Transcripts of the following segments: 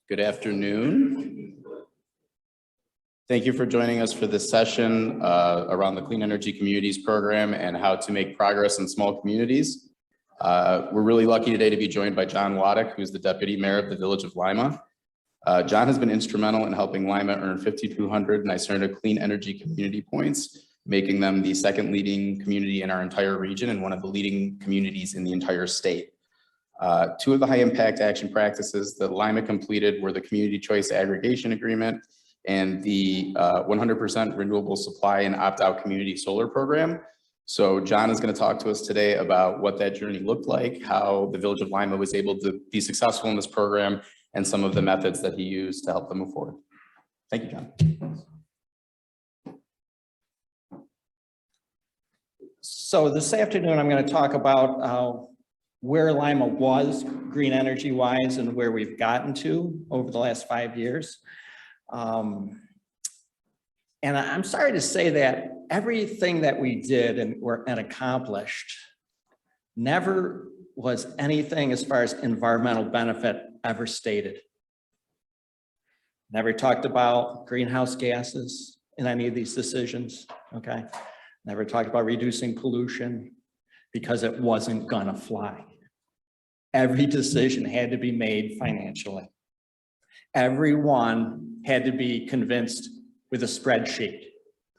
Good afternoon. Thank you for joining us for this session around the Clean Energy Communities Program and how to make progress in small communities. We're really lucky today to be joined by John Wadach, who's the Deputy Mayor of the Village of Lima. John has been instrumental in helping Lima earn 5,200 NYSERDA Clean Energy Community Points, making them the second leading community in our entire region and one of the leading communities in the entire state. Two of the high impact action practices that Lima completed were the Community Choice Aggregation Agreement and the 100% renewable supply and opt-out community solar program. So John is going to talk to us today about what that journey looked like, how the Village of Lima was able to be successful in this program, and some of the methods that he used to help them move forward. Thank you, John. So this afternoon, I'm going to talk about where Lima was green energy wise and where we've gotten to over the last 5 years. And I'm sorry to say that everything that we did and accomplished never was anything as far as environmental benefit ever stated. Never talked about greenhouse gases in any of these decisions, okay? Never talked about reducing pollution because it wasn't gonna fly. Every decision had to be made financially. Everyone had to be convinced with a spreadsheet,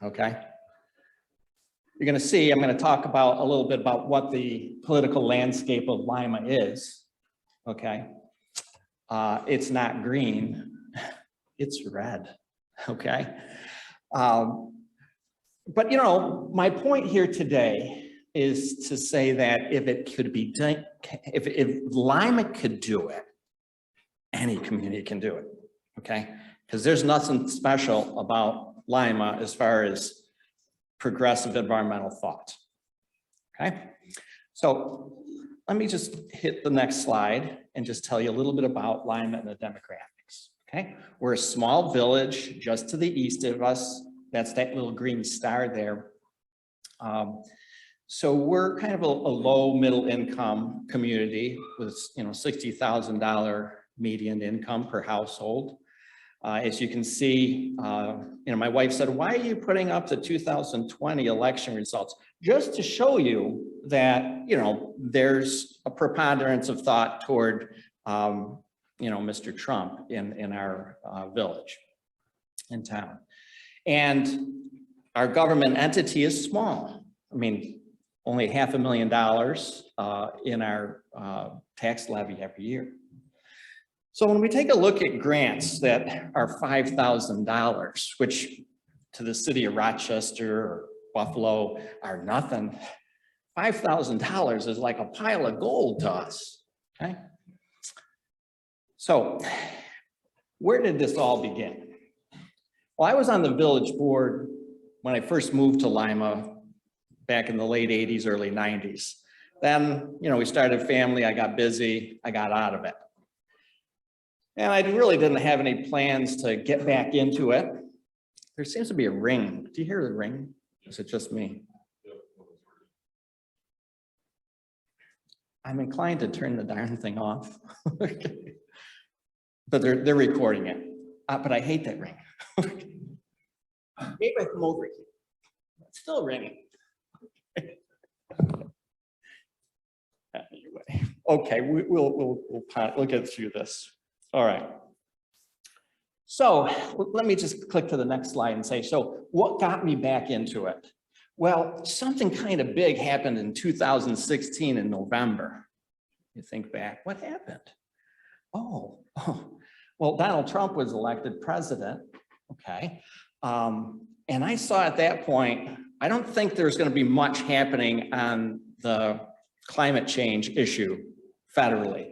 okay? You're gonna see, I'm gonna talk about a little bit about what the political landscape of Lima is, okay? It's not green, it's red, okay? But you know, my point here today is to say that if it could be done, if Lima could do it, any community can do it, okay? Because there's nothing special about Lima as far as progressive environmental thought, okay? So let me just hit the next slide and just tell you a little bit about Lima and the demographics, okay? We're a small village just to the east of us. That's that little green star there. So we're kind of a low middle income community with, you know, $60,000 median income per household. As you can see, you know, my wife said, why are you putting up the 2020 election results? Just to show you that, you know, there's a preponderance of thought toward, you know, Mr. Trump in our village, in town. And our government entity is small. I mean, only $500,000 in our tax levy every year. So when we take a look at grants that are $5,000, which to the city of Rochester or Buffalo are nothing, $5,000 is like a pile of gold to us, okay? So where did this all begin? Well, I was on the village board when I first moved to Lima back in the late 80s, early 90s. Then, you know, we started a family, I got busy, I got out of it. And I really didn't have any plans to get back into it. There seems to be a ring. Do you hear the ring? Is it just me? I'm inclined to turn the darn thing off. But they're recording it. But I hate that ring. Maybe I come over here. It's still ringing. Anyway, okay, we'll get through this. All right. So let me just click to the next slide and say, so what got me back into it? Well, something kind of big happened in 2016 in November. You think back, what happened? Oh, well, Donald Trump was elected president, okay? And I saw at that point, I don't think there's going to be much happening on the climate change issue federally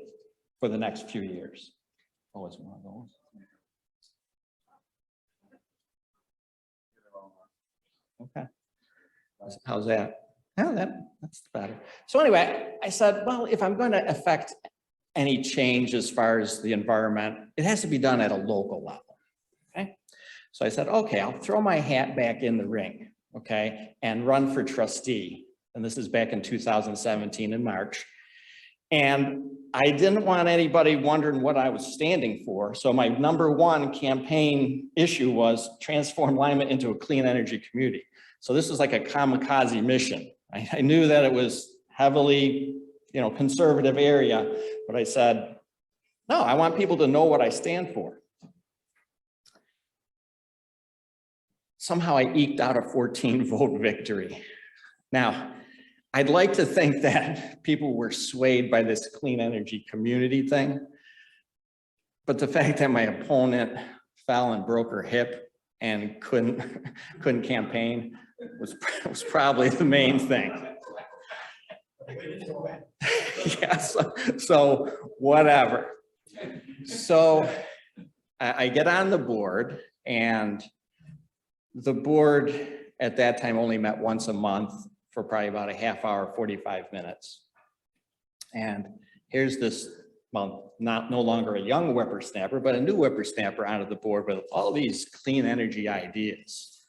for the next few years. Oh, it's one of those. Okay. How's that? Oh, that's better. So anyway, I said, well, if I'm going to affect any change as far as the environment, it has to be done at a local level. Okay. So I said, okay, I'll throw my hat back in the ring, okay, and run for trustee. And this is back in 2017 in March. And I didn't want anybody wondering what I was standing for. So my #1 campaign issue was transform Lima into a clean energy community. So this is like a kamikaze mission. I knew that it was heavily, conservative area, but I said, no, I want people to know what I stand for. Somehow I eked out a 14-vote victory. Now, I'd like to think that people were swayed by this clean energy community thing, but the fact that my opponent fell and broke her hip and couldn't campaign was probably the main thing. Yes, so whatever. So I get on the board, and the board at that time only met once a month for probably about a half hour, 45 minutes. And here's this, well, no longer a young whippersnapper, but a new whippersnapper onto the board with all these clean energy ideas.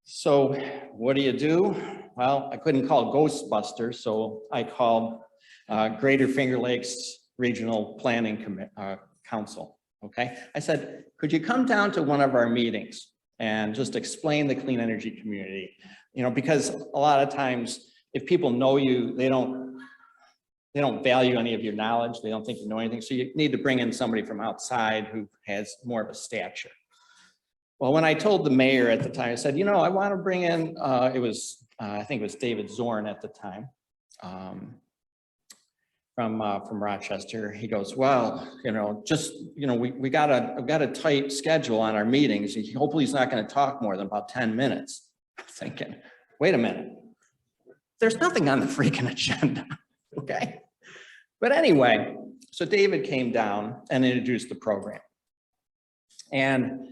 So what do? Well, I couldn't call Ghostbusters, so I called Greater Finger Lakes Regional Planning Council, okay? I said, could you come down to one of our meetings and just explain the clean energy community? Because a lot of times if people know you, they don't value any of your knowledge. They don't think you know anything. So you need to bring in somebody from outside who has more of a stature. Well, when I told the mayor at the time, I said, I want to bring in, I think it was David Zorn at the time, from Rochester. He goes, well, we've got a tight schedule on our meetings. Hopefully he's not going to talk more than about 10 minutes. I'm thinking, wait a minute, there's nothing on the freaking agenda, okay? But anyway, so David came down and introduced the program. And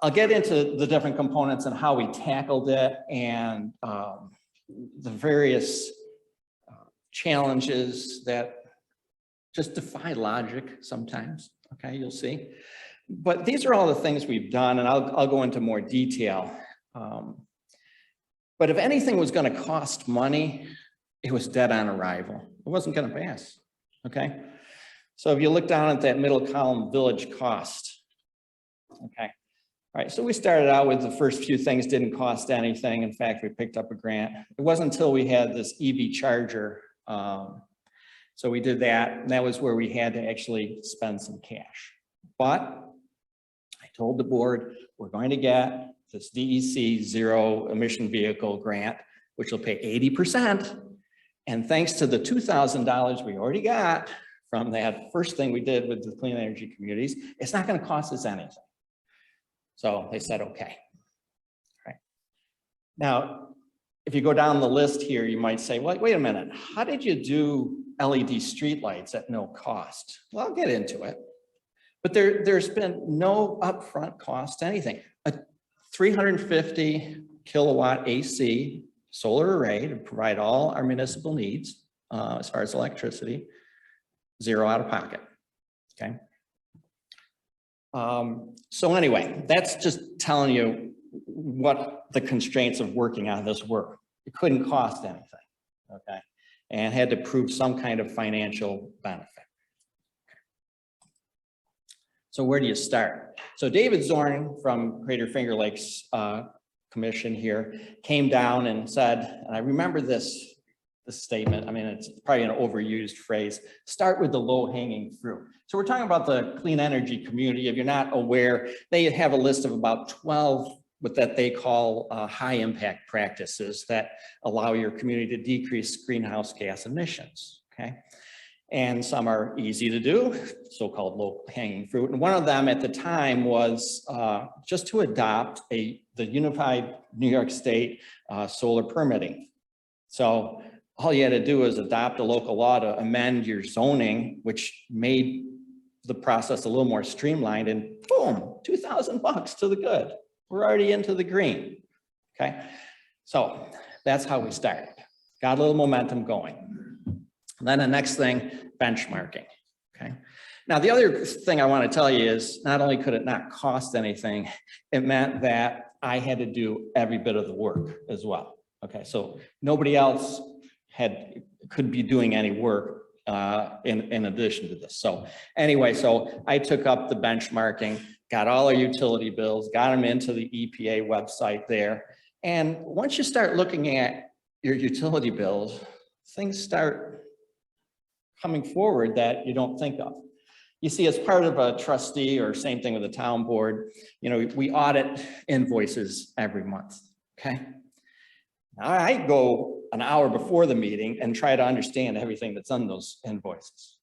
I'll get into the different components and how we tackled it and the various challenges that just defy logic sometimes, okay, you'll see. But these are all the things we've done, and I'll go into more detail. But if anything was going to cost money, it was dead on arrival. It wasn't going to pass, okay? So if you look down at that middle column, village cost, okay? All right, so we started out with the first few things didn't cost anything. In fact, we picked up a grant. It wasn't until we had this EV charger. So we did that, and that was where we had to actually spend some cash. But I told the board, we're going to get this DEC zero emission vehicle grant, which will pay 80%. And thanks to the $2,000 we already got from that first thing we did with the clean energy communities, it's not going to cost us anything. So they said, okay. All right. Now, if you go down the list here, you might say, well, wait a minute, how did you do LED streetlights at no cost? Well, I'll get into it. But there's been no upfront cost to anything. A 350 kilowatt AC solar array to provide all our municipal needs as far as electricity, zero out of pocket, okay? So anyway, that's just telling you what the constraints of working on this were. It couldn't cost anything, okay? And had to prove some kind of financial benefit. So where do you start? So David Zorn from Greater Finger Lakes Commission here came down and said, and I remember this statement, I mean, it's probably an overused phrase, start with the low-hanging fruit. So we're talking about the clean energy community. If you're not aware, they have a list of about 12 what that they call high impact practices that allow your community to decrease greenhouse gas emissions, okay? And some are easy to do, so-called low-hanging fruit. And one of them at the time was just to adopt the unified New York State solar permitting. So all you had to do was adopt a local law to amend your zoning, which made the process a little more streamlined, and boom, $2,000 to the good. We're already into the green, okay? So that's how we started. Got a little momentum going. And then the next thing, benchmarking, okay? Now, the other thing I want to tell you is not only could it not cost anything, it meant that I had to do every bit of the work as well, okay? So nobody else could be doing any work in addition to this. So anyway, so I took up the benchmarking, got all our utility bills, got them into the EPA website there. And once you start looking at your utility bills, things start coming forward that you don't think of. You see, as part of a trustee, or same thing with the town board, you know, we audit invoices every month, okay? Now, I go an hour before the meeting and try to understand everything that's on those invoices.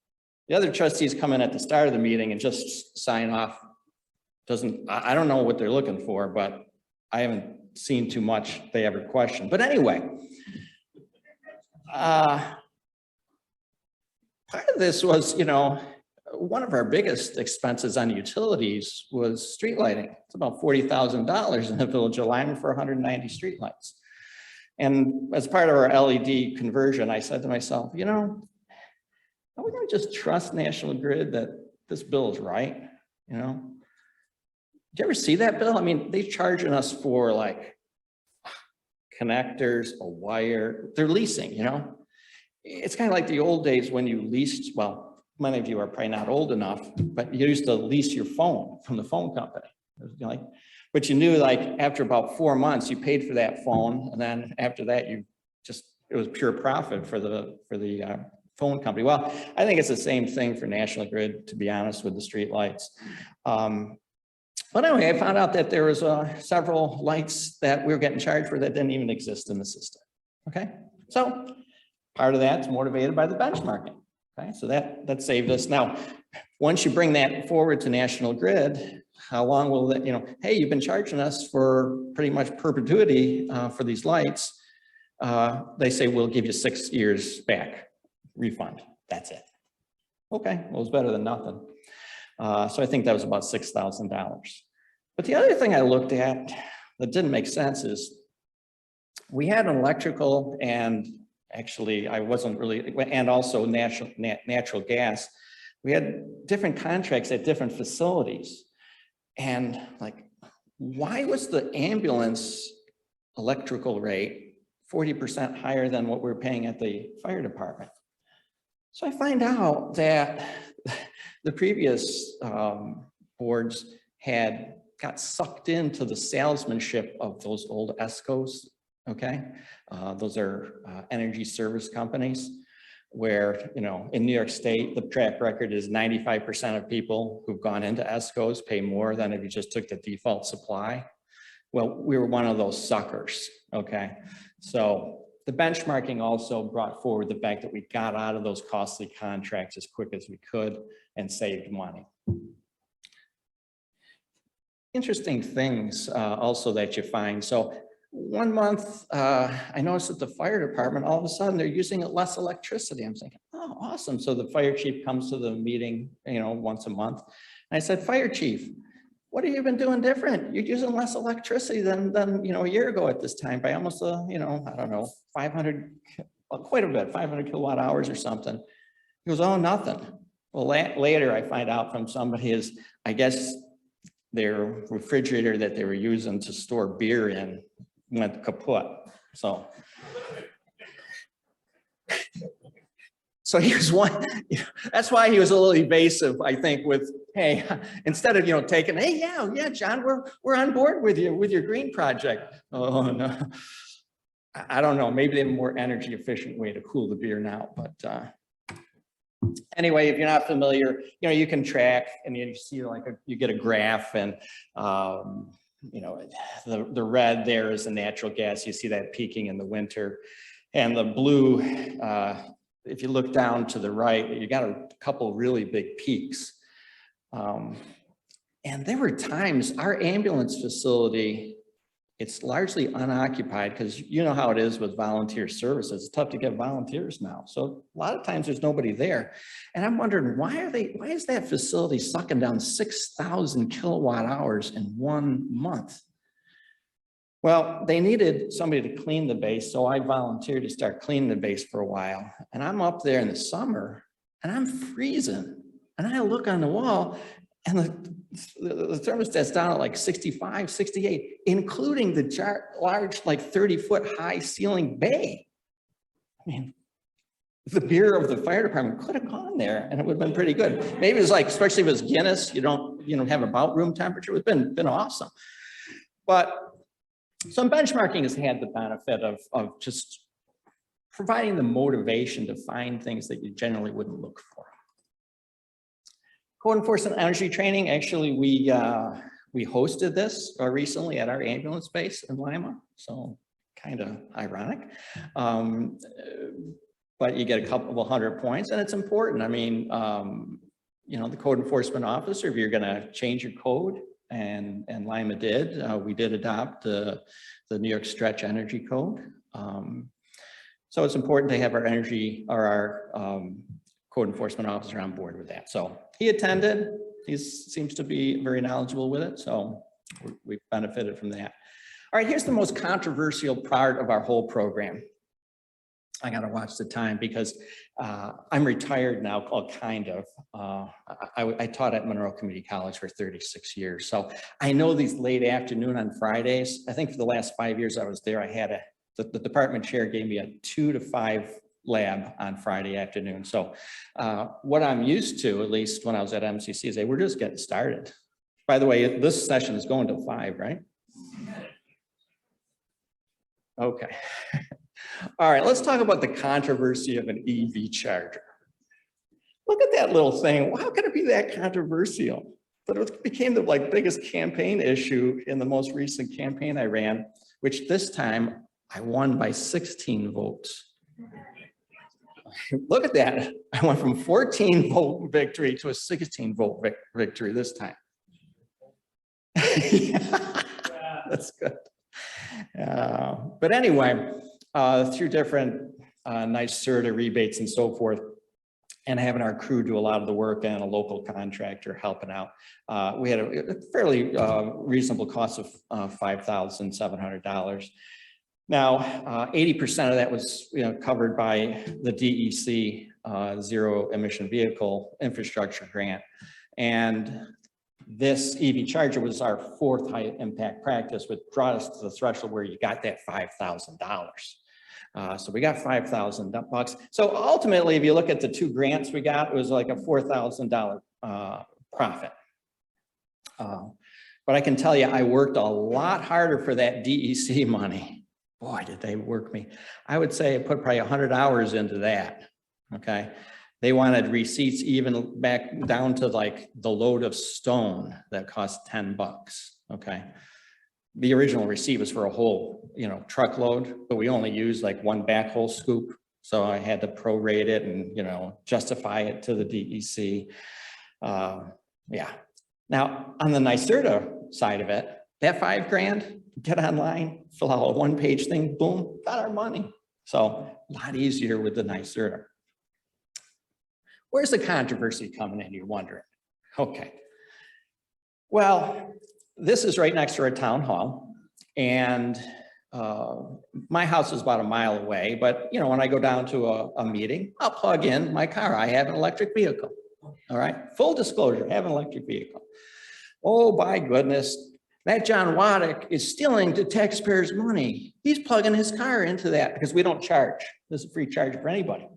The other trustees come in at the start of the meeting and just sign off. I don't know what they're looking for, but I haven't seen too much they ever question. But anyway, part of this was, you know, one of our biggest expenses on utilities was street lighting. It's about $40,000 in the Village of Lima for 190 street lights. And as part of our LED conversion, I said to myself, you know, are we going to just trust National Grid that this bill is right? You know, did you ever see that bill? I mean, they're charging us for like connectors, a wire. They're leasing, you know. It's kind of like the old days when you leased, well, many of you are probably not old enough, but you used to lease your phone from the phone company. It was like, but you knew, like, after about 4 months, you paid for that phone, and then after that, you just, it was pure profit for the phone company. Well, I think it's the same thing for National Grid, to be honest, with the street lights. But anyway, I found out that there was several lights that we were getting charged for that didn't even exist in the system. Okay, so part of that's motivated by the benchmarking. Okay, so that saved us. Now, once you bring that forward to National Grid, how long will that, you know, hey, you've been charging us for pretty much perpetuity for these lights. They say, we'll give you 6 years back refund. That's it. Okay, well, it's better than nothing. So I think that was about $6,000. But the other thing I looked at that didn't make sense is we had an electrical, and actually I wasn't really, and also natural gas. We had different contracts at different facilities. And like, why was the ambulance electrical rate 40% higher than what we're paying at the fire department? So I find out that the previous boards got sucked into the salesmanship of those old ESCOs, okay? Those are energy service companies where, you know, in New York State, the track record is 95% of people who've gone into ESCOs pay more than if you just took the default supply. Well, we were one of those suckers, okay? So the benchmarking also brought forward the fact that we got out of those costly contracts as quick as we could and saved money. Interesting things also that you find. So 1 month, I noticed that the fire department, all of a sudden, they're using less electricity. I'm thinking, oh, awesome. So the fire chief comes to the meeting, you know, once a month. And I said, fire chief, what have you been doing different? You're using less electricity than you know, a year ago at this time by almost, you know, I don't know, 500, quite a bit, 500 kilowatt hours or something. He goes, oh, nothing. Well, later I find out from somebody is, I guess their refrigerator that they were using to store beer in went kaput. So he was one, that's why he was a little evasive, I think, with, hey, instead of, you know, taking, hey, yeah, John, we're on board with you, with your green project. Oh, no. I don't know, maybe they have a more energy efficient way to cool the beer now, but anyway, if you're not familiar, you know, you can track and you see like you get a graph, and you know, the red there is the natural gas. You see that peaking in the winter, and the blue, if you look down to the right, you got a couple really big peaks. And there were times our ambulance facility, it's largely unoccupied because you know how it is with volunteer services. It's tough to get volunteers now. So a lot of times there's nobody there. And I'm wondering, why is that facility sucking down 6,000 kilowatt hours in 1 month? Well, they needed somebody to clean the base. So I volunteered to start cleaning the base for a while. And I'm up there in the summer and I'm freezing. And I look on the wall and the thermostat's down at like 65, 68, including the large, like 30-foot high ceiling bay. I mean, the beer of the fire department could have gone there and it would have been pretty good. Maybe it's like, especially if it's Guinness, you don't, have about room temperature. It's been awesome. But some benchmarking has had the benefit of just providing the motivation to find things that you generally wouldn't look for. Code enforcement energy training. Actually, we hosted this recently at our ambulance base in Lima. So kind of ironic. But you get a couple of 100 points and it's important. I mean, the code enforcement officer, if you're going to change your code, and Lima did, we did adopt the New York Stretch Energy Code. So it's important to have our code enforcement officer on board with that. So he attended. He seems to be very knowledgeable with it. So we've benefited from that. All right, here's the most controversial part of our whole program. I got to watch the time because I'm retired now, kind of. I taught at Monroe Community College for 36 years. So I know these late afternoon on Fridays. I think for the last 5 years I was there, the department chair gave me a 2 to 5 lab on Friday afternoon. So what I'm used to, at least when I was at MCC, is we're just getting started. By the way, this session is going to 5, right? Okay. All right, let's talk about the controversy of an EV charger. Look at that little thing. How could it be that controversial? But it became the biggest campaign issue in the most recent campaign I ran, which this time I won by 16 votes. Look at that. I went from 14 vote victory to a 16 vote victory this time. Yeah, that's good. But anyway, through different NYSERDA rebates and so forth, and having our crew do a lot of the work and a local contractor helping out, we had a fairly reasonable cost of $5,700. Now, 80% of that was covered by the DEC Zero Emission Vehicle Infrastructure Grant. And this EV charger was our 4th high impact practice, which brought us to the threshold where you got that $5,000. So we got $5,000. So ultimately, if you look at the 2 grants we got, it was like a $4,000 profit. But I can tell you, I worked a lot harder for that DEC money. Boy, did they work me. I would say I put probably 100 hours into that, okay? They wanted receipts even back down to the load of stone that cost $10, okay? The original receipt was for a whole, truckload, but we only used 1 backhoe scoop. So I had to prorate it and, justify it to the DEC. Yeah. Now on the NYSERDA side of it, that $5 grand, get online, fill out a 1-page thing, boom, got our money. So a lot easier with the NYSERDA. Where's the controversy coming in, you're wondering? Okay. Well, this is right next to our town hall. And my house is about a mile away, but when I go down to a meeting, I'll plug in my car. I have an electric vehicle. All right. Full disclosure, I have an electric vehicle. Oh, by goodness. Mayor John Wadach is stealing the taxpayers' money. He's plugging his car into that because we don't charge. This is a free charge for anybody,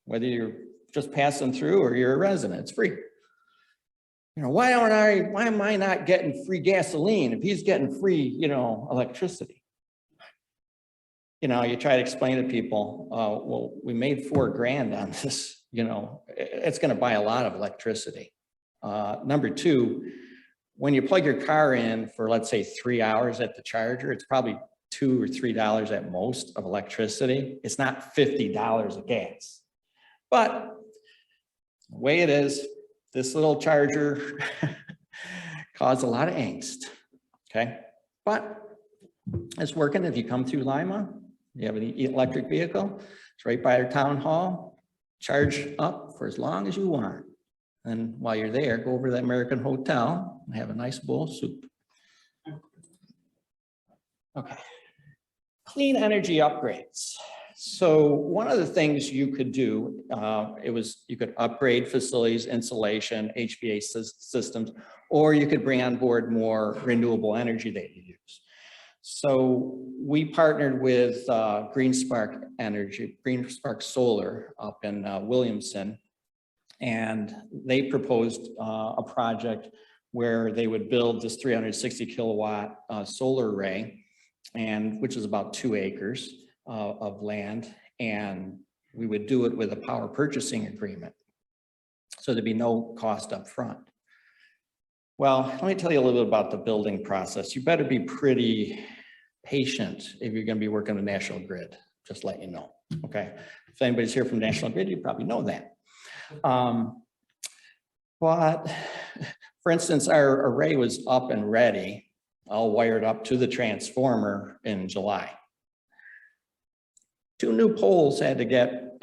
whether you're just passing through or you're a resident, it's free. Why am I not getting free gasoline if he's getting free, electricity? You try to explain to people, well, we made $4 grand on this, it's going to buy a lot of electricity. Number 2, when you plug your car in for, let's say, 3 hours at the charger, it's probably $2 or $3 at most of electricity. It's not $50 of gas. But the way it is, this little charger caused a lot of angst, okay? But it's working. If you come through Lima, you have an electric vehicle, it's right by our town hall, charge up for as long as you want. And while you're there, go over to the American Hotel and have a nice bowl of soup. Okay. Clean energy upgrades. So one of the things you could do, you could upgrade facilities, insulation, HVAC systems, or you could bring on board more renewable energy that you use. So we partnered with Green Spark Solar up in Williamson, and they proposed a project where they would build this 360 kilowatt solar array, and which is about 2 acres of land, and we would do it with a power purchasing agreement. So there'd be no cost up front. Well, let me tell you a little bit about the building process. You better be pretty patient if you're going to be working with National Grid, just let you know, okay? If anybody's here from National Grid, you probably know that. But for instance, our array was up and ready, all wired up to the transformer in July. 2 new poles had to get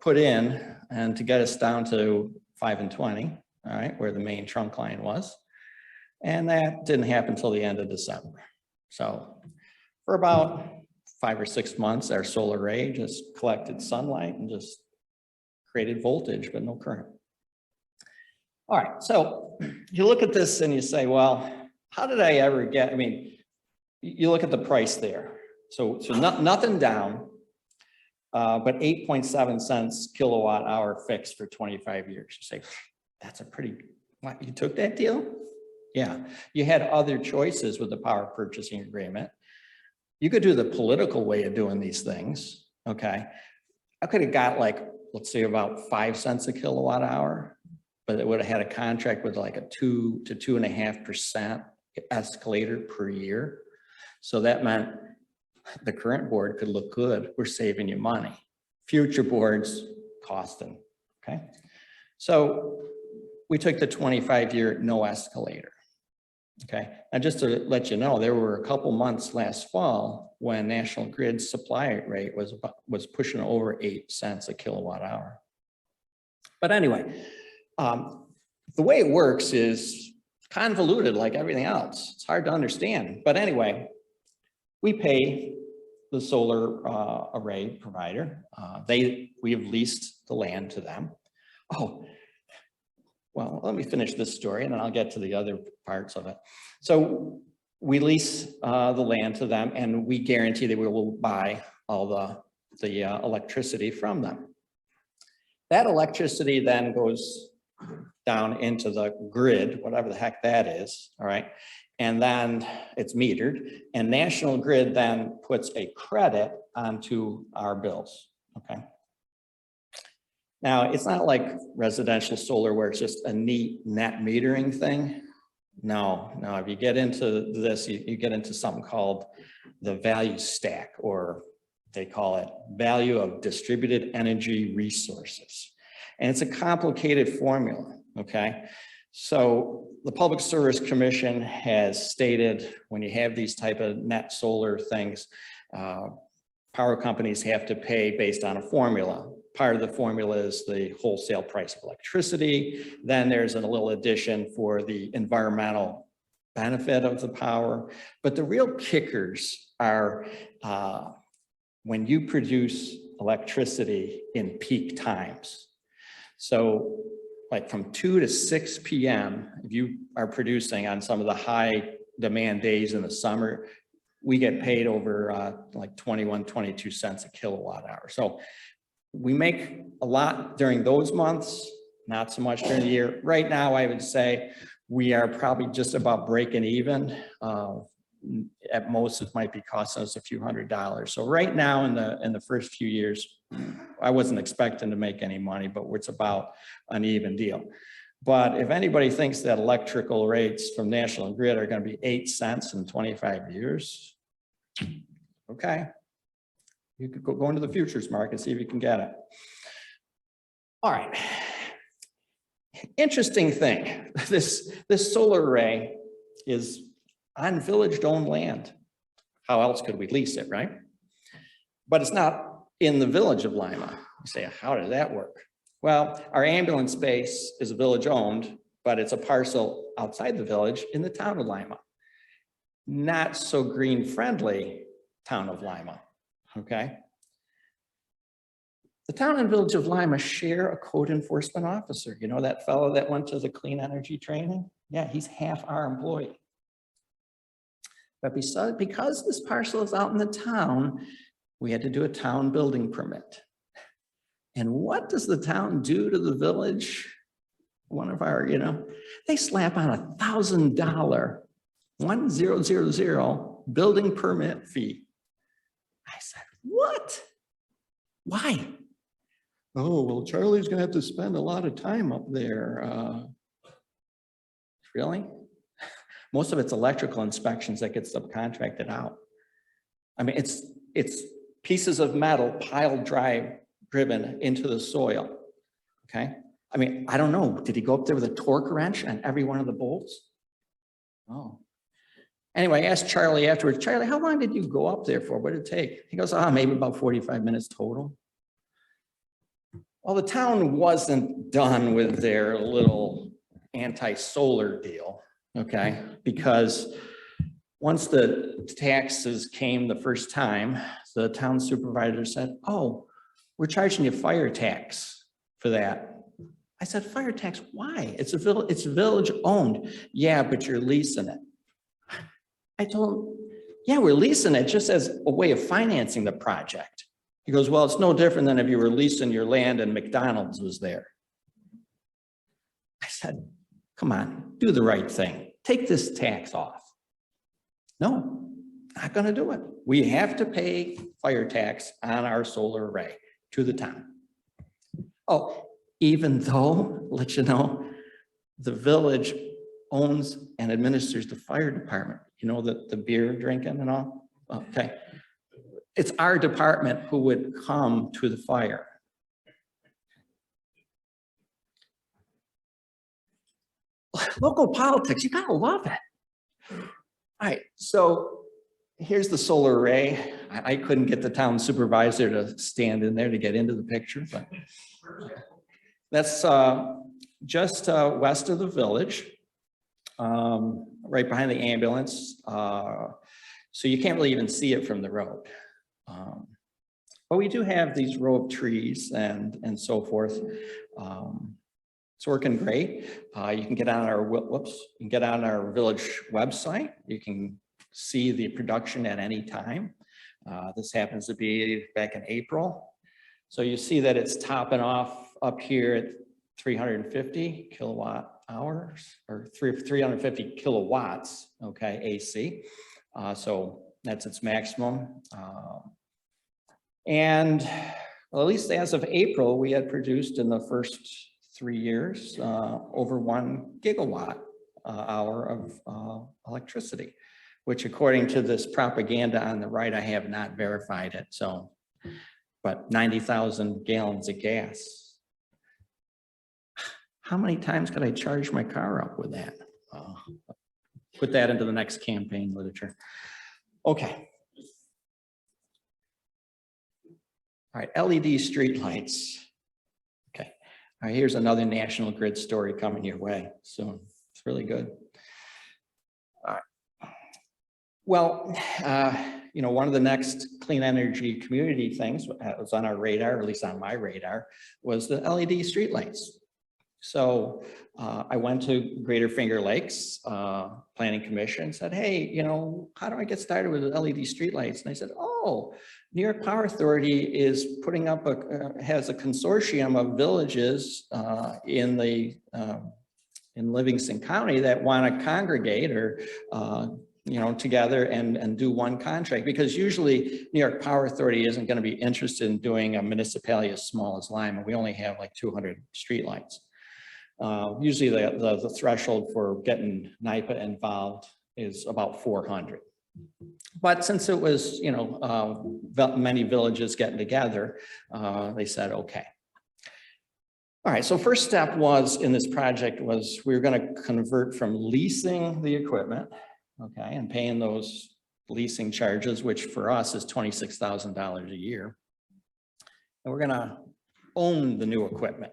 put in and to get us down to 5 and 20, all right, where the main trunk line was. And that didn't happen until the end of December. So for about 5 or 6 months, our solar array just collected sunlight and just created voltage, but no current. All right, so you look at this and you say, well, how did I ever get, I mean, you look at the price there. So nothing down, but 8.7 cents kilowatt hour fixed for 25 years. You say, that's a pretty, what, you took that deal? Yeah, you had other choices with the power purchasing agreement. You could do the political way of doing these things, okay? I could have got like, let's say about 5 cents a kilowatt hour, but it would have had a contract with like a 2 to 2.5% escalator per year. So that meant the current board could look good. We're saving you money. Future boards costing, okay? So we took the 25-year no escalator, okay? And just to let you know, there were a couple months last fall when National Grid's supply rate was pushing over 8 cents a kilowatt hour. But anyway, the way it works is convoluted like everything else. It's hard to understand. But anyway, we pay the solar array provider. We have leased the land to them. Oh, well, let me finish this story and then I'll get to the other parts of it. So we lease the land to them and we guarantee that we will buy all the electricity from them. That electricity then goes down into the grid, whatever the heck that is, all right? And then it's metered, and National Grid then puts a credit onto our bills, okay? Now, it's not like residential solar where it's just a neat net metering thing. No, if you get into this, you get into something called the value stack, or they call it value of distributed energy resources. And it's a complicated formula, okay? So the Public Service Commission has stated when you have these type of net solar things, power companies have to pay based on a formula. Part of the formula is the wholesale price of electricity. Then there's a little addition for the environmental benefit of the power. But the real kickers are when you produce electricity in peak times. So like from 2 to 6 p.m., if you are producing on some of the high demand days in the summer, we get paid over like 21, 22 cents a kilowatt hour. So we make a lot during those months, not so much during the year. Right now, I would say we are probably just about breaking even. At most, it might be costing us a few $100s. So right now in the first few years, I wasn't expecting to make any money, but it's about an even deal. But if anybody thinks that electrical rates from National Grid are going to be 8 cents in 25 years, okay, you could go into the futures market and see if you can get it. All right. Interesting thing, this solar array is on village-owned land. How else could we lease it, right? But it's not in the Village of Lima. You say, how does that work? Well, our ambulance base is village-owned, but it's a parcel outside the village in the town of Lima. Not so green-friendly town of Lima, okay? The town and Village of Lima share a code enforcement officer. You know that fellow that went to the clean energy training? Yeah, he's half our employee. But because this parcel is out in the town, we had to do a town building permit. And what does the town do to the village? One of our, they slap on $1,000, 1000 building permit fee. I said, what? Why? Oh, well, Charlie's gonna have to spend a lot of time up there. Really? Most of it's electrical inspections that get subcontracted out. I mean, it's pieces of metal piled driven into the soil, okay? I mean, I don't know, did he go up there with a torque wrench on every one of the bolts? Oh. Anyway, I asked Charlie afterwards, Charlie, how long did you go up there for? What did it take? He goes, maybe about 45 minutes total. Well, the town wasn't done with their little anti-solar deal, okay? Because once the taxes came the first time, the town supervisor said, oh, we're charging you fire tax for that. I said, fire tax, why? It's village owned. Yeah, but you're leasing it. I told him, yeah, we're leasing it just as a way of financing the project. He goes, well, it's no different than if you were leasing your land and McDonald's was there. I said, come on, do the right thing. Take this tax off. No, not gonna do it. We have to pay fire tax on our solar array to the town. Oh, even though, let you know, the village owns and administers the fire department. You know, the beer drinking and all? Okay. It's our department who would come to the fire. Local politics, you gotta love it. All right, so here's the solar array. I couldn't get the town supervisor to stand in there to get into the picture, but that's just west of the village, right behind the ambulance. So you can't really even see it from the road. But we do have these row of trees and so forth. It's working great. You can get on our, you can get on our village website. You can see the production at any time. This happens to be back in April. So you see that it's topping off up here at 350 kilowatt hours or 350 kilowatts, okay, AC. So that's its maximum. And well, at least as of April, we had produced in the first 3 years over 1 gigawatt hour of electricity, which according to this propaganda on the right, I have not verified it. So, but 90,000 gallons of gas. How many times could I charge my car up with that? Put that into the next campaign literature. Okay. All right, LED streetlights. Okay. All right, here's another National Grid story coming your way soon. It's really good. All right. Well, you know, one of the next clean energy community things that was on our radar, or at least on my radar, was the LED streetlights. So I went to Greater Finger Lakes Planning Commission, said, hey, you know, how do I get started with LED streetlights? And they said, oh, New York Power Authority is putting up has a consortium of villages in Livingston County that want to congregate or you know, together and do one contract, because usually New York Power Authority isn't going to be interested in doing a municipality as small as Lima. We only have like 200 streetlights. Usually the threshold for getting NYPA involved is about 400. But since it was, you know, many villages getting together, they said, okay. All right, so first step was in this project was we were going to convert from leasing the equipment, okay, and paying those leasing charges, which for us is $26,000 a year. And we're going to own the new equipment.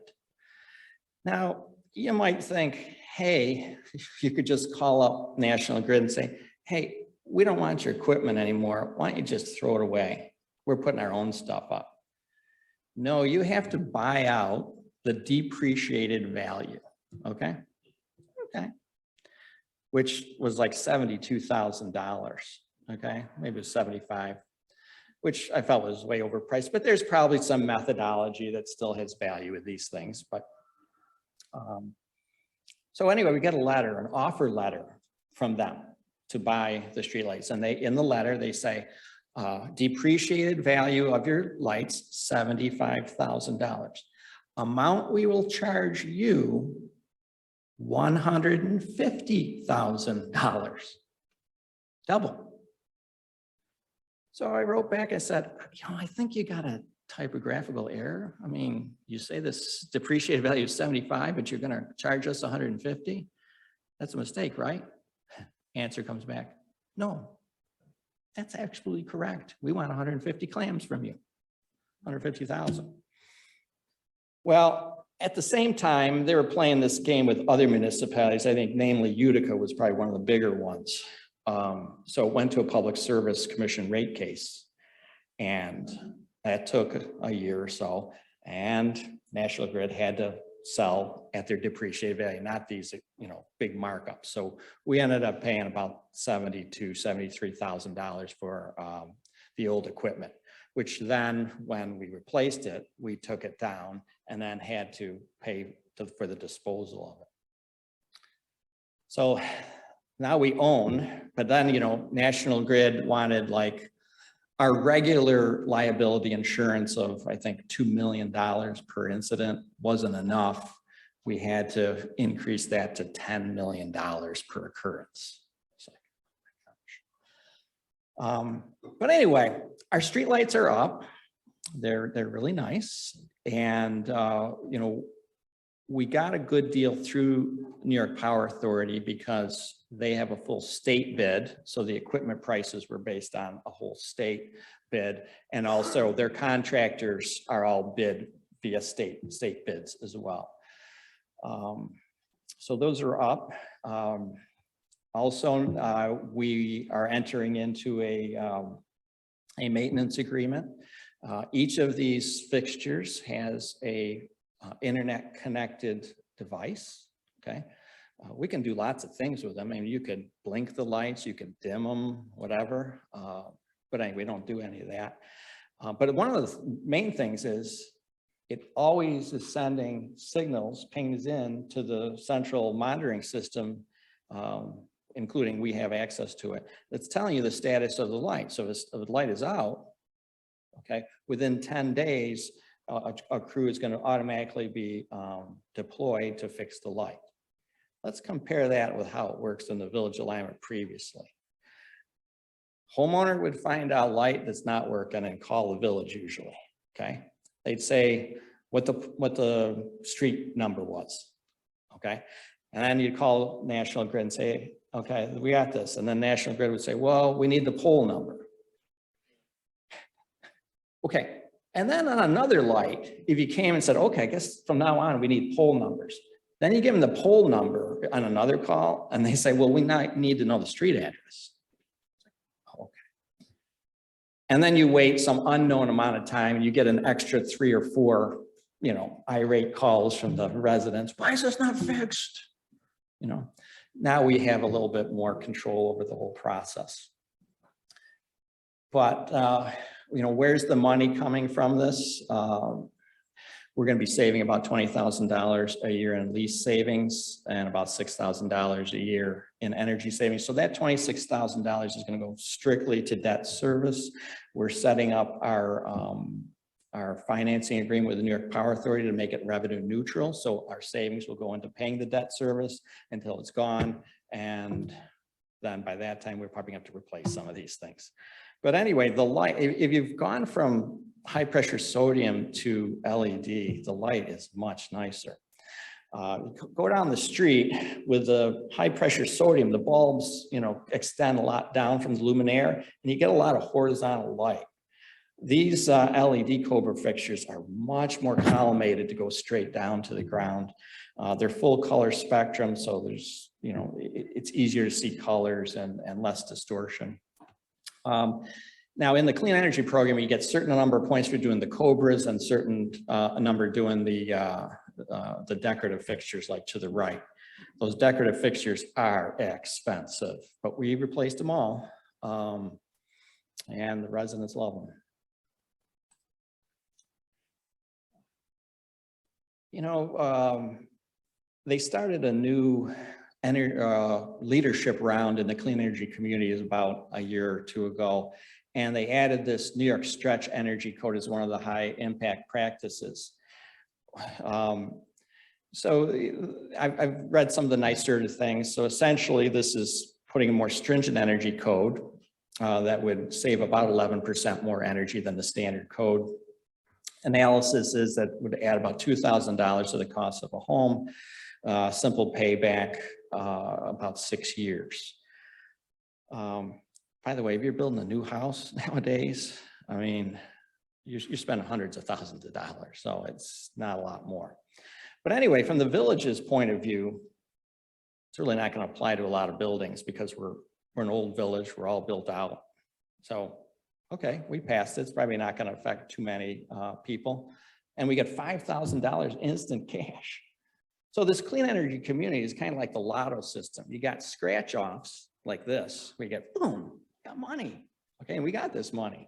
Now, you might think, hey, you could just call up National Grid and say, hey, we don't want your equipment anymore. Why don't you just throw it away? We're putting our own stuff up. No, you have to buy out the depreciated value, okay? Okay. which was like $72,000. Okay, maybe it was 75, which I felt was way overpriced, but there's probably some methodology that still has value with these things. But so anyway, we get a letter, an offer letter from them to buy the streetlights. And in the letter, they say, depreciated value of your lights, $75,000. Amount we will charge you, $150,000. Double. So I wrote back, I said, I think you got a typographical error. I mean, you say this depreciated value is 75, but you're gonna charge us 150? That's a mistake, right? Answer comes back, no, that's absolutely correct. We want 150 clams from you, 150,000. Well, at the same time, they were playing this game with other municipalities. I think namely Utica was probably one of the bigger ones. So it went to a Public Service Commission rate case, and that took a year or so, and National Grid had to sell at their depreciated value, not these, big markups. So we ended up paying about $72,000 to $73,000 for the old equipment, which then when we replaced it, we took it down and then had to pay for the disposal of it. So now we own, but then, National Grid wanted like our regular liability insurance of, I think, $2 million per incident wasn't enough. We had to increase that to $10 million per occurrence. But anyway, our streetlights are up. They're really nice. And, we got a good deal through New York Power Authority because they have a full state bid. So the equipment prices were based on a whole state bid. And also their contractors are all bid via state bids as well. So those are up. Also, we are entering into a maintenance agreement. Each of these fixtures has a internet connected device. Okay, we can do lots of things with them. I mean, you could blink the lights, you could dim them, whatever. But anyway, we don't do any of that. But one of the main things is it always is sending signals, pings in to the central monitoring system, including we have access to it. That's telling you the status of the light. So if the light is out, okay, within 10 days, a crew is going to automatically be deployed to fix the light. Let's compare that with how it works in the Village of Lima previously. Homeowner would find out light that's not working and call the village usually, okay? They'd say what the street number was, okay? And then you'd call National Grid and say, okay, we got this. And then National Grid would say, well, we need the pole number. Okay. And then on another light, if you came and said, okay, I guess from now on, we need pole numbers. Then you give them the pole number on another call, and they say, well, we need to know the street address. Okay. And then you wait some unknown amount of time, and you get an extra 3 or 4, irate calls from the residents. Why is this not fixed? Now we have a little bit more control over the whole process. But, where's the money coming from this? We're going to be saving about $20,000 a year in lease savings and about $6,000 a year in energy savings. So that $26,000 is going to go strictly to debt service. We're setting up our financing agreement with the New York Power Authority to make it revenue neutral. So our savings will go into paying the debt service until it's gone. And then by that time, we're probably going to have to replace some of these things. But anyway, the light, if you've gone from high pressure sodium to LED, the light is much nicer. Go down the street with the high pressure sodium, the bulbs, extend a lot down from the luminaire, and you get a lot of horizontal light. These LED Cobra fixtures are much more collimated to go straight down to the ground. They're full color spectrum, so there's, it's easier to see colors and less distortion. Now in the clean energy program, you get certain number of points for doing the Cobras and certain number doing the decorative fixtures like to the right. those decorative fixtures are expensive, but we replaced them all. And the residents love them. You know, they started a new leadership round in the clean energy communities about a year or two ago. And they added this New York Stretch Energy Code as one of the high impact practices. So I've read some of the nicer things. So essentially this is putting a more stringent energy code that would save about 11% more energy than the standard code. Analysis is that would add about $2,000 to the cost of a home. Simple payback, about 6 years. By the way, if you're building a new house nowadays, I mean, you spend hundreds of thousands of dollars, so it's not a lot more. But anyway, from the village's point of view, it's really not going to apply to a lot of buildings because we're an old village, we're all built out. So, okay, we passed it. It's probably not going to affect too many people. And we get $5,000 instant cash. So this clean energy community is kind of like the lotto system. You got scratch offs like this. We get, boom, got money. Okay, and we got this money.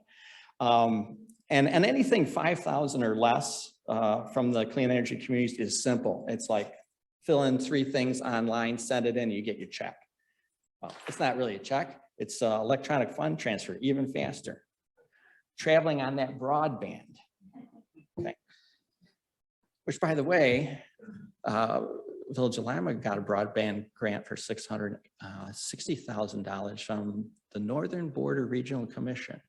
And anything 5,000 or less from the clean energy communities is simple. It's like fill in 3 things online, send it in, you get your check. Well, it's not really a check. It's electronic fund transfer, even faster. Traveling on that broadband. Okay. Which, by the way, Village of Lima got a broadband grant for $660,000 from the Northern Border Regional Commission.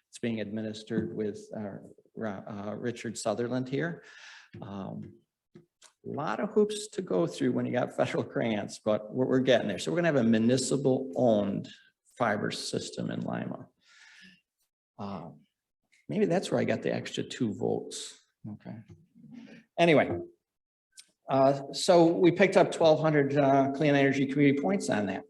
It's being administered with Richard Sutherland here. A lot of hoops to go through when you got federal grants, but we're getting there. So we're gonna have a municipal owned fiber system in Lima. Maybe that's where I got the extra 2 votes. Okay. Anyway, so we picked up 1,200 clean energy community points on that.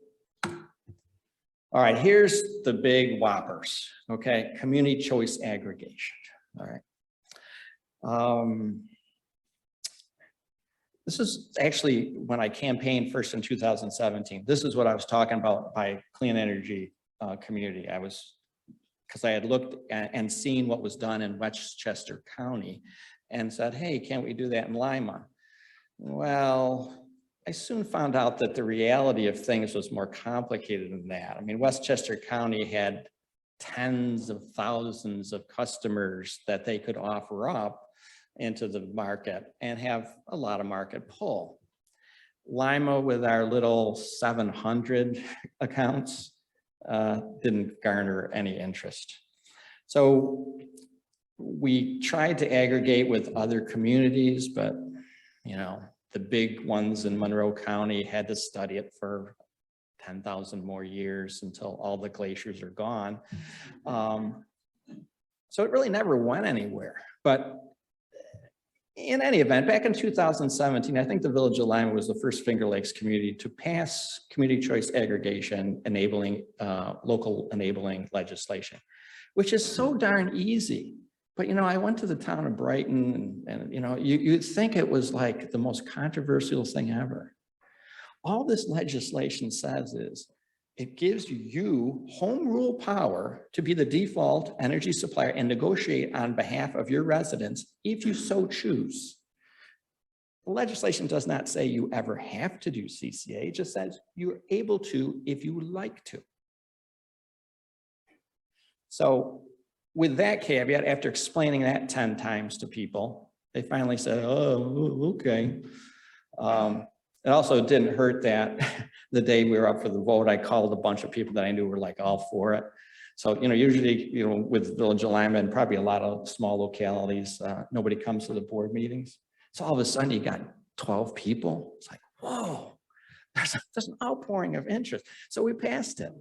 All right, here's the big whoppers. Okay, community choice aggregation. All right. This is actually when I campaigned first in 2017. This is what I was talking about by clean energy community. Because I had looked and seen what was done in Westchester County and said, hey, can't we do that in Lima? Well, I soon found out that the reality of things was more complicated than that. I mean, Westchester County had tens of thousands of customers that they could offer up into the market and have a lot of market pull. Lima, with our little 700 accounts, didn't garner any interest. So we tried to aggregate with other communities, but you know, the big ones in Monroe County had to study it for 10,000 more years until all the glaciers are gone. So it really never went anywhere. But in any event, back in 2017, I think the Village of Lima was the first Finger Lakes community to pass community choice aggregation enabling, local enabling legislation, which is so darn easy. But, you know, I went to the town of Brighton and you know, you'd think it was like the most controversial thing ever. All this legislation says is it gives you home rule power to be the default energy supplier and negotiate on behalf of your residents if you so choose. The legislation does not say you ever have to do CCA, it just says you're able to if you like to. So with that caveat, after explaining that 10 times to people, they finally said, oh, okay. It also didn't hurt that the day we were up for the vote, I called a bunch of people that I knew were like all for it. So, you know, usually, you know, with Village of Lima and probably a lot of small localities, nobody comes to the board meetings. So all of a sudden you got 12 people. It's like, whoa, there's an outpouring of interest. So we passed it.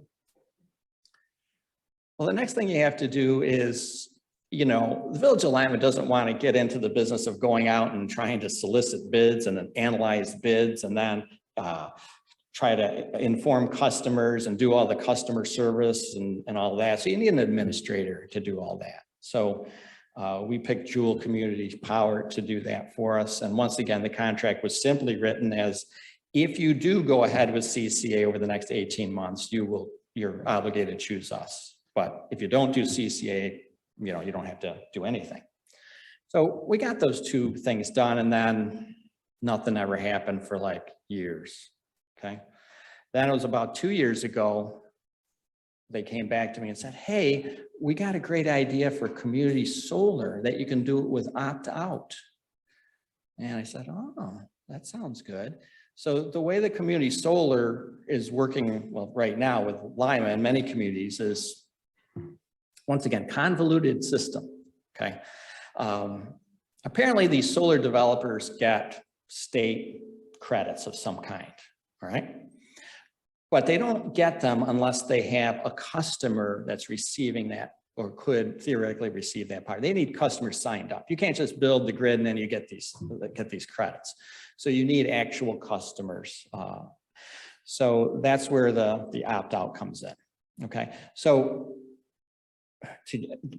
Well, the next thing you have to do is, you know, the Village of Lima doesn't want to get into the business of going out and trying to solicit bids and then analyze bids and then try to inform customers and do all the customer service and all that. So you need an administrator to do all that. So we picked Jewel Community Power to do that for us. And once again, the contract was simply written as If you do go ahead with CCA over the next 18 months, you're obligated to choose us. But if you don't do CCA, you don't have to do anything. So we got those two things done, and then nothing ever happened for like years, okay? Then it was about 2 years ago, they came back to me and said, hey, we got a great idea for community solar that you can do it with opt-out. And I said, oh, that sounds good. So the way the community solar is working, well, right now with Lima and many communities is, once again, convoluted system, okay? Apparently these solar developers get state credits of some kind, all right? But they don't get them unless they have a customer that's receiving that or could theoretically receive that power. They need customers signed up. You can't just build the grid and then you get these credits. So you need actual customers. So that's where the opt-out comes in, okay? So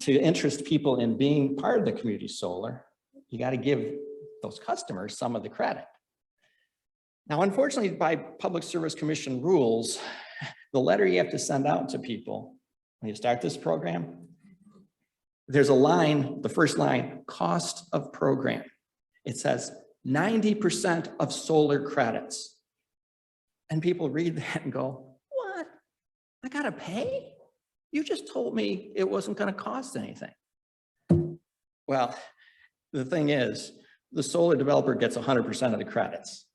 to interest people in being part of the community solar, you got to give those customers some of the credit. Now, unfortunately, by Public Service Commission rules, the letter you have to send out to people when you start this program, there's a line, the first line, cost of program. It says 90% of solar credits. And people read that and go, what? I gotta pay? You just told me it wasn't gonna cost anything. Well, the thing is, the solar developer gets 100% of the credits.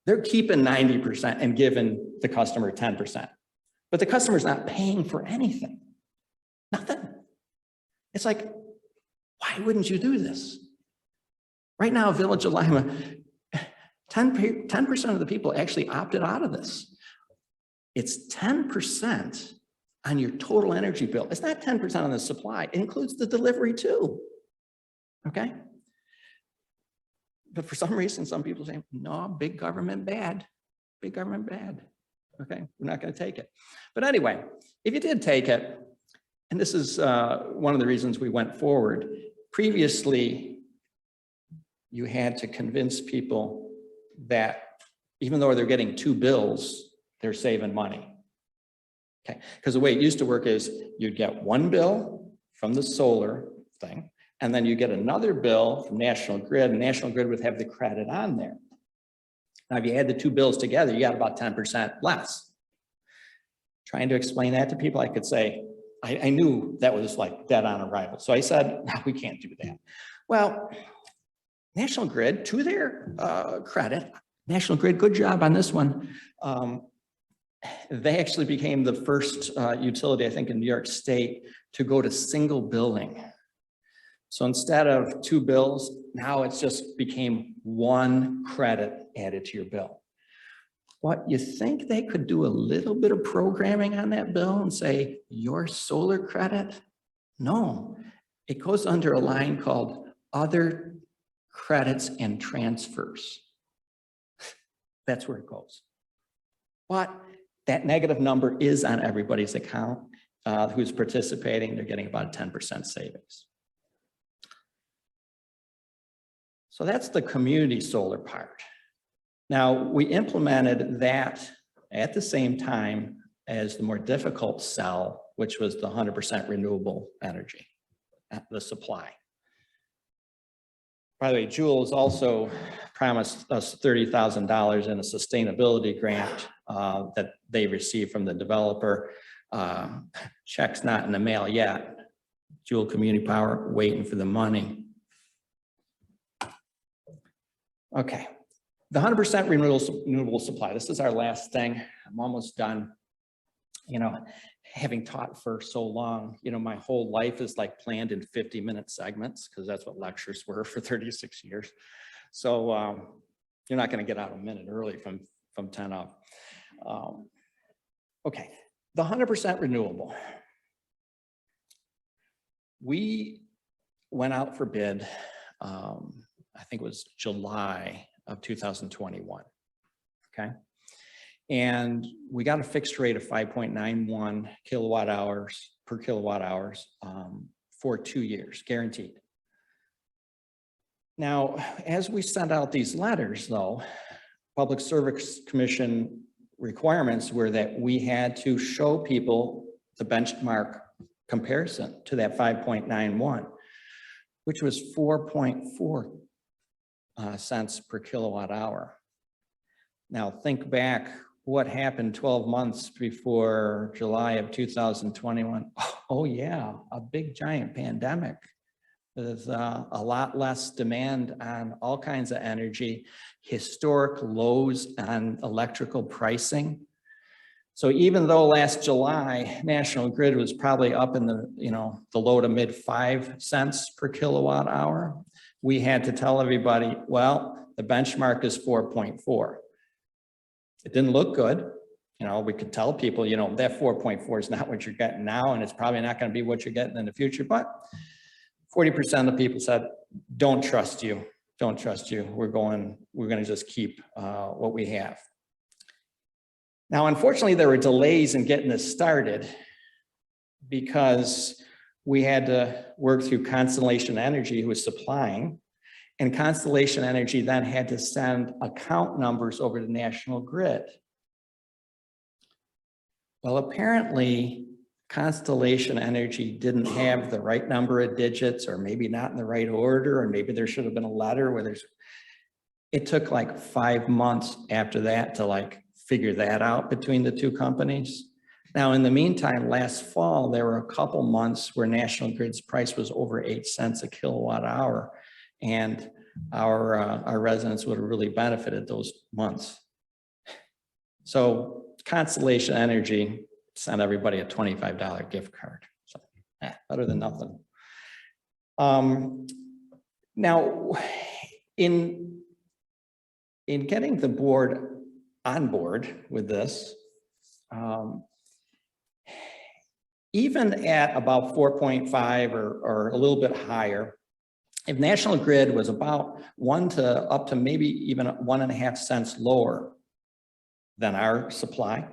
They're keeping 90% and giving the customer 10%. But the customer's not paying for anything. Nothing. It's like, why wouldn't you do this? Right now, Village of Lima, 10% of the people actually opted out of this. It's 10% on your total energy bill. It's not 10% on the supply. It includes the delivery too, okay? But for some reason, some people say, no, big government bad, big government bad. Okay, we're not gonna take it. But anyway, if you did take it, and this is one of the reasons we went forward, previously, you had to convince people that even though they're getting two bills, they're saving money. Okay, because the way it used to work is you'd get one bill from the solar thing, and then you get another bill from National Grid, and National Grid would have the credit on there. Now, if you add the two bills together, you got about 10% less. Trying to explain that to people, I could say, I knew that was like dead on arrival. So I said, no, we can't do that. Well, National Grid, to their credit, National Grid, good job on this one. They actually became the first utility, I think, in New York State to go to single billing. So instead of two bills, now it's just became one credit added to your bill. What, you think they could do a little bit of programming on that bill and say, your solar credit? No, it goes under a line called other credits and transfers. That's where it goes. But that negative number is on everybody's account who's participating. They're getting about a 10% savings. So that's the community solar part. Now, we implemented that at the same time as the more difficult cell, which was the 100% renewable energy, the supply. By the way, Jules also promised us $30,000 in a sustainability grant that they received from the developer. Check's not in the mail yet. Jewel Community Power waiting for the money. Okay, the 100% renewable supply. This is our last thing. I'm almost done. You know, having taught for so long, you know, my whole life is like planned in 50-minute segments because that's what lectures were for 36 years. So you're not going to get out a minute early from 10 up. Okay, the 100% renewable. We went out for bid, I think it was July of 2021, okay? And we got a fixed rate of 5.91 kilowatt hours per kilowatt hours for 2 years, guaranteed. Now, as we sent out these letters though, Public Service Commission requirements were that we had to show people the benchmark comparison to that 5.91, which was 4.4 cents per kilowatt hour. Now think back, what happened 12 months before July of 2021? Oh yeah, a big giant pandemic. There's a lot less demand on all kinds of energy, historic lows on electrical pricing. So even though last July, National Grid was probably up in the, the low to mid 5 cents per kilowatt hour, we had to tell everybody, well, the benchmark is 4.4. It didn't look good. We could tell people, that 4.4 is not what you're getting now, and it's probably not going to be what you're getting in the future, but 40% of the people said, don't trust you, don't trust you. We're going to just keep what we have. Now, unfortunately, there were delays in getting this started because we had to work through Constellation Energy, who was supplying, and Constellation Energy then had to send account numbers over to National Grid. Well, apparently, Constellation Energy didn't have the right number of digits, or maybe not in the right order, or maybe there should have been a letter where it took like 5 months after that to figure that out between the two companies. Now, in the meantime, last fall, there were a couple months where National Grid's price was over 8 cents a kilowatt hour, and our residents would have really benefited those months. So Constellation Energy sent everybody a $25 gift card. So better than nothing. Now, in getting the board on board with this, even at about 4.5 or a little bit higher, if National Grid was about up to maybe even 1.5 cents lower than our supply,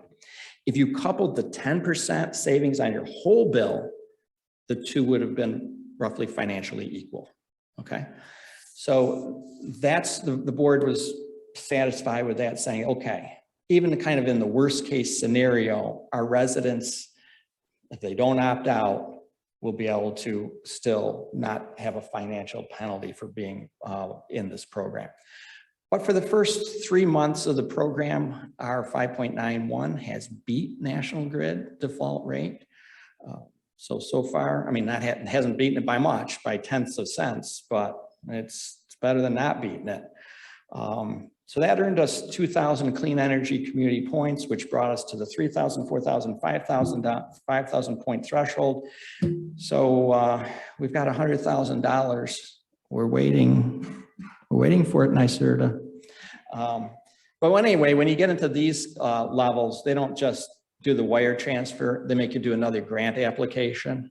if you coupled the 10% savings on your whole bill, the two would have been roughly financially equal, okay? So that's, the board was satisfied with that, saying, okay, even kind of in the worst case scenario, our residents, if they don't opt out, will be able to still not have a financial penalty for being in this program. But for the first 3 months of the program, our 5.91 has beat National Grid default rate. So far, I mean, hasn't beaten it by much, by tenths of cents, but it's better than not beating it. So that earned us 2,000 clean energy community points, which brought us to the 3,000, 4,000, 5,000 point threshold. So we've got $100,000. We're waiting for it, NYSERDA. But anyway, when you get into these levels, they don't just do the wire transfer, they make you do another grant application,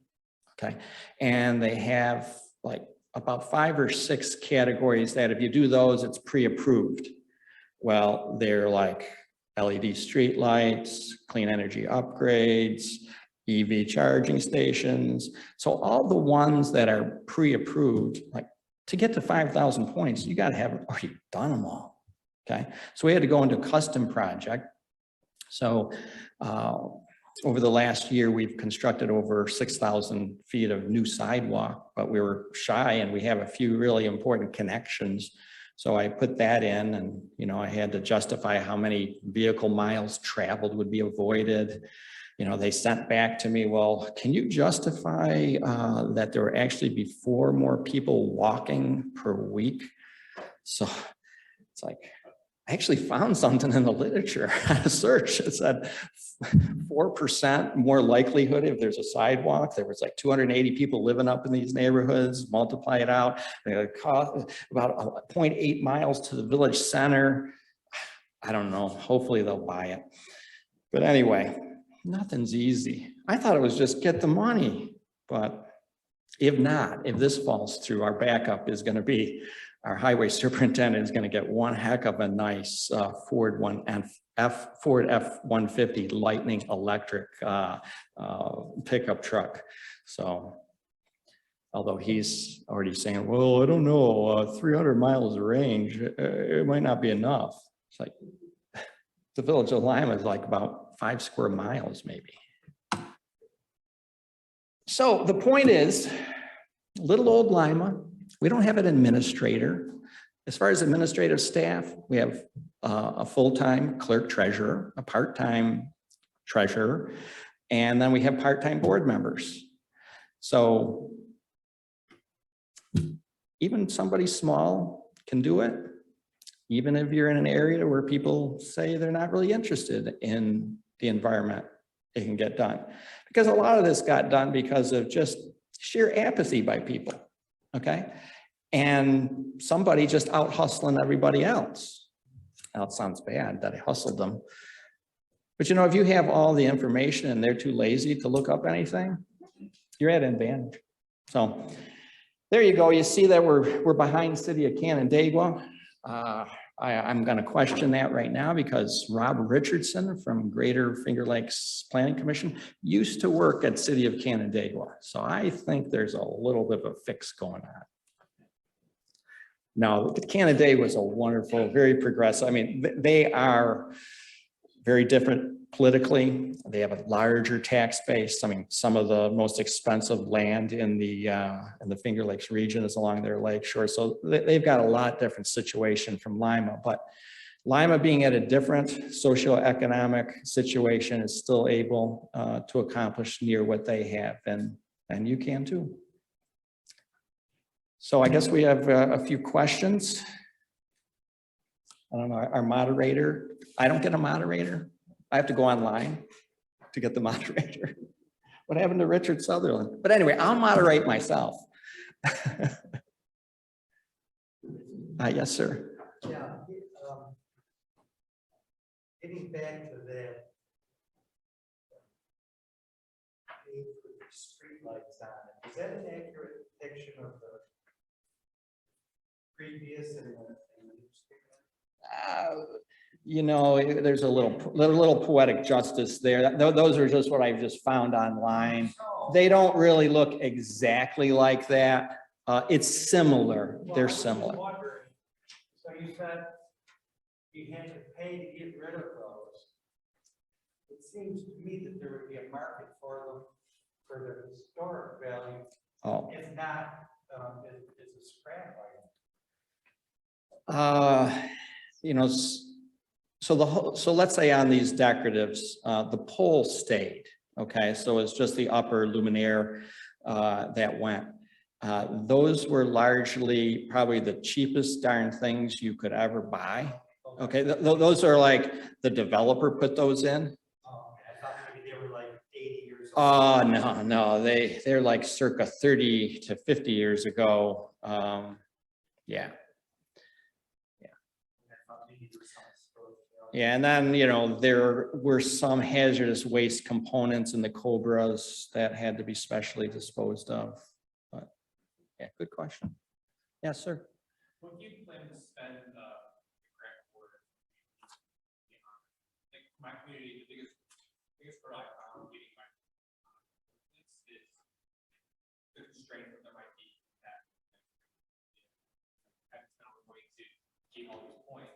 okay? And they have like about 5 or 6 categories that if you do those, it's pre-approved. Well, they're like LED street lights, clean energy upgrades, EV charging stations. So all the ones that are pre-approved, like to get to 5,000 points, you got to have already done them all, okay? So we had to go into a custom project. So over the last year, we've constructed over 6,000 feet of new sidewalk, but we were shy and we have a few really important connections. So I put that in and, you know, I had to justify how many vehicle miles traveled would be avoided. You know, they sent back to me, well, can you justify that there will actually be 4 more people walking per week? So it's like, I actually found something in the literature, a search. It said 4% more likelihood if there's a sidewalk. There was like 280 people living up in these neighborhoods, multiply it out. It cost about 0.8 miles to the village center. I don't know, hopefully they'll buy it. But anyway, nothing's easy. I thought it was just get the money, but if not, if this falls through, our backup is gonna be our highway superintendent is going to get one heck of a nice Ford F-150 Lightning electric pickup truck. So, although he's already saying, well, I don't know, 300 miles of range, it might not be enough. It's like, the Village of Lima is like about 5 square miles, maybe. So the point is, little old Lima, we don't have an administrator. As far as administrative staff, we have a full-time clerk treasurer, a part-time treasurer, and then we have part-time board members. So even somebody small can do it, even if you're in an area where people say they're not really interested in the environment, it can get done. Because a lot of this got done because of just sheer apathy by people, okay? And somebody just out hustling everybody else. Now it sounds bad that I hustled them. But you know, if you have all the information and they're too lazy to look up anything, you're at an advantage. So there you go. You see that we're behind City of Canandaigua. I'm going to question that right now because Rob Richardson from Greater Finger Lakes Planning Commission used to work at City of Canandaigua. So I think there's a little bit of a fix going on. Now, Canandaigua was a wonderful, very progressive. I mean, they are very different politically. They have a larger tax base. I mean, some of the most expensive land in the Finger Lakes region is along their lake shore. So they've got a lot different situation from Lima, but Lima being at a different socioeconomic situation is still able to accomplish near what they have, and you can too. So I guess we have a few questions. I don't know, our moderator, I don't get a moderator. I have to go online to get the moderator. What happened to Richard Sutherland? But anyway, I'll moderate myself. Yes, sir. Yeah, getting back to that, with the street lights on it, is that an accurate depiction of the previous and the new street lights? You know, there's a little poetic justice there. Those are just what I've just found online. They don't really look exactly like that. It's similar. Well, They're I was similar. wondering, so you said you had to pay to get rid of those. It seems to me that there would be a market for them for the historic value, Oh. if not, it's a scrap item. You know, so let's say on these decoratives, the pole stayed. Okay, so it's just the upper luminaire that went. Those were largely probably the cheapest darn things you could ever buy. Okay, those are like the developer put those in. Oh, I thought maybe they were like 80 years old. Oh, no, they're like circa 30 to 50 years ago. Yeah. Yeah, and then, you know, there were some hazardous waste components in the Cobras that had to be specially disposed of. But yeah, good question. Yes, sir. What do you plan to spend the grant for? I think my community, the biggest hurdle I found getting my is the constraint that there might be that that's not going to keep all these points.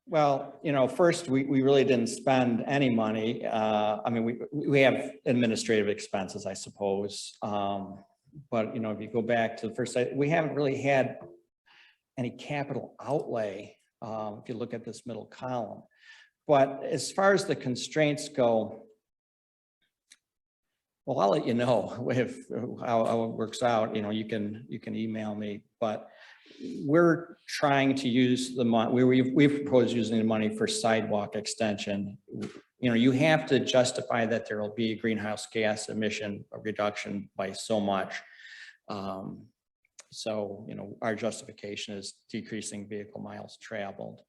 Well, you know, first, we really didn't spend any money. I mean, we have administrative expenses, I suppose. But, you know, if you go back to the first site, we haven't really had any capital outlay, if you look at this middle column. But as far as the constraints go, well, I'll let you know if how it works out. You know, you can email me, but we're trying to use the money. We've proposed using the money for sidewalk extension. You know, you have to justify that there will be a greenhouse gas emission reduction by so much. So, you know, our justification is decreasing vehicle miles traveled.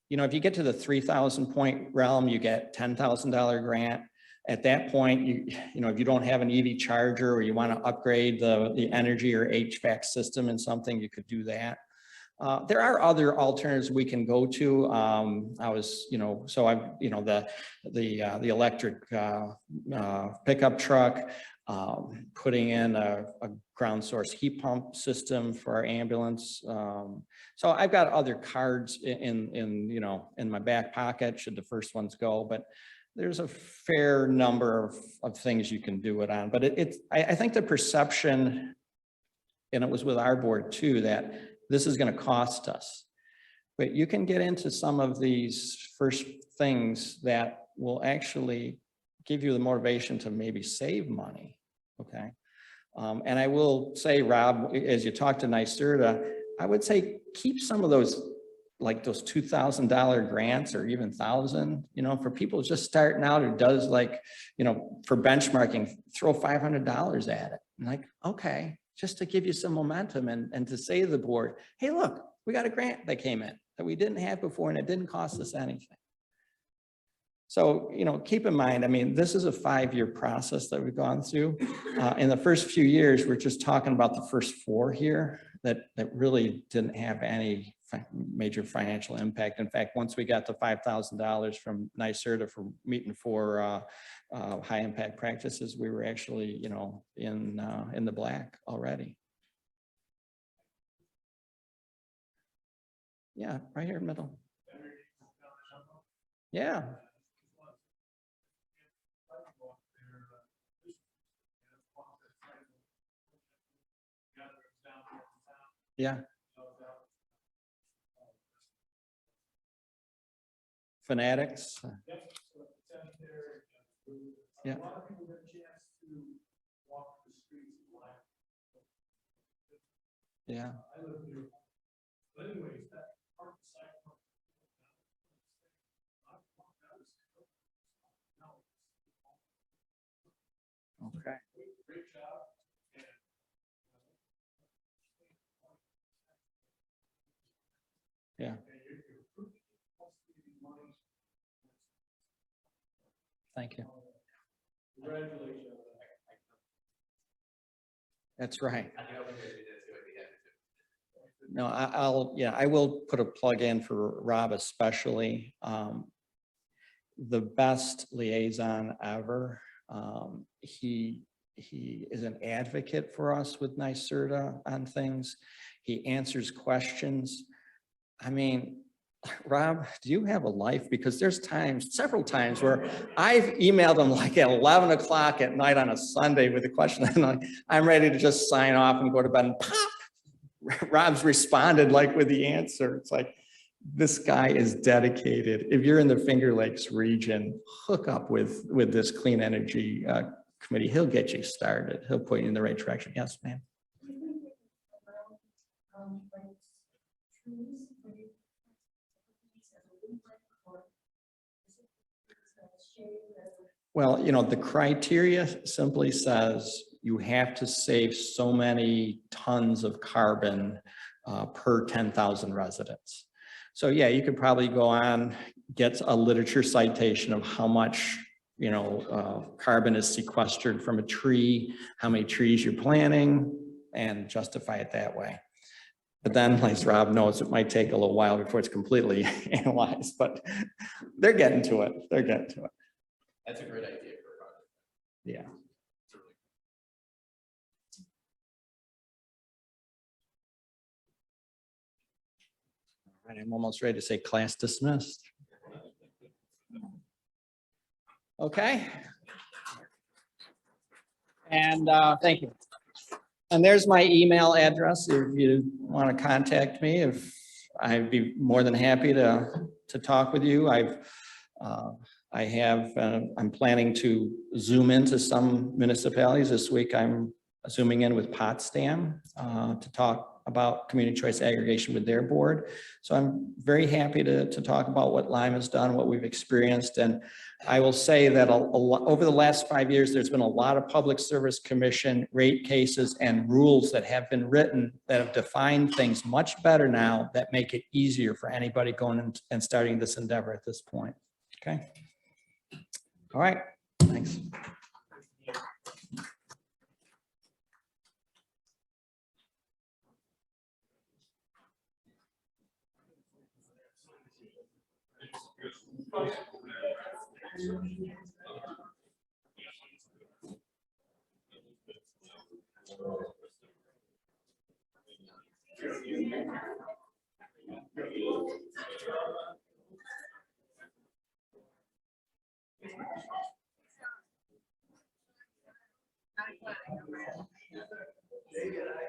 You know, if you get to the 3,000 point realm, you get $10,000 grant. At that point, you know, if you don't have an EV charger or you want to upgrade the energy or HVAC system in something, you could do that. There are other alternatives we can go to. I was, you know, so I've, you know, the electric pickup truck, putting in a ground source heat pump system for our ambulance. So I've got other cards in my back pocket should the first ones go, but there's a fair number of things you can do it on. But I think the perception, and it was with our board too, that this is going to cost us. But you can get into some of these first things that will actually give you the motivation to maybe save money, okay? And I will say, Rob, as you talk to NYSERDA, I would say keep some of those, like those $2,000 grants or even $1,000, for people just starting out who does for benchmarking, throw $500 at it. And like, okay, just to give you some momentum and to say to the board, hey, look, we got a grant that came in that we didn't have before and it didn't cost us anything. So, keep in mind, this is a 5-year process that we've gone through. In the first few years, we're just talking about the first 4 here that really didn't have any major financial impact. In fact, once we got the $5,000 from NYSERDA for meeting for high impact practices, we were actually, in the black already. Yeah, right here in the middle. Yeah. Yeah. Fanatics. Yeah. Yeah. Okay. Yeah. Thank you. Congratulations. That's right. No, I will put a plug in for Rob especially. The best liaison ever. He is an advocate for us with NYSERDA on things. He answers questions. Rob, do you have a life? Because there's several times where I've emailed him like at 11 o'clock at night on a Sunday with a question, and I'm ready to just sign off and go to bed, and pop, Rob's responded like with the answer. It's like, this guy is dedicated. If you're in the Finger Lakes region, hook up with this clean energy committee. He'll get you started. He'll put you in the right direction. Yes, ma'am. Well, the criteria simply says you have to save so many tons of carbon per 10,000 residents. So yeah, you could probably go on, get a literature citation of how much, carbon is sequestered from a tree, how many trees you're planting, and justify it that way. But then, as Rob knows, it might take a little while before it's completely analyzed, but they're getting to it. They're getting to it. That's a great idea for a project. Yeah. All right, I'm almost ready to say class dismissed. Okay. And thank you. And there's my email address if you want to contact me. If I'd be more than happy to talk with you. I'm planning to zoom into some municipalities this week. I'm zooming in with Potsdam to talk about community choice aggregation with their board. So I'm very happy to talk about what Lima has done, what we've experienced. And I will say that over the last 5 years, there's been a lot of Public Service Commission rate cases and rules that have been written that have defined things much better now that make it easier for anybody going in and starting this endeavor at this point. Okay. All right. Thanks. David, I